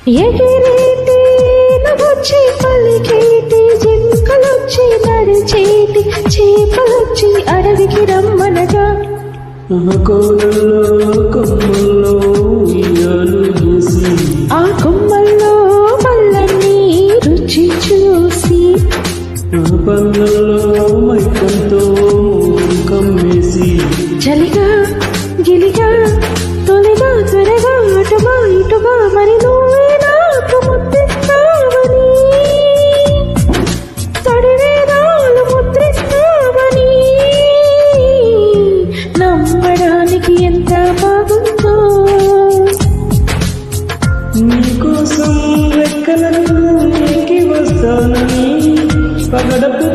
ఎగిరేటి నవ్వొచ్చి పలికేటి జింకలొచ్చి నడిచేటి చేపలొచ్చి అడవికి రమ్మనగా కోనల్లో కొమ్మల్లో ఉయ్యాలు వేసి ఆ కొమ్మల్లో మల్లన్నీ రుచి చూసి పళ్ళల్లో మైకంతో కమ్మేసి చలిగా గిలిగా తొలిగా త్వరగా అటుగా ఇటుగా మరి నువ్వే నాకు ముద్దిస్తావని తడివేదాలు ముద్రిస్తావని నమ్మడానికి ఎంత బాగుందో నీకోసం రెక్కలను ఎక్కి వస్తానని పగడపు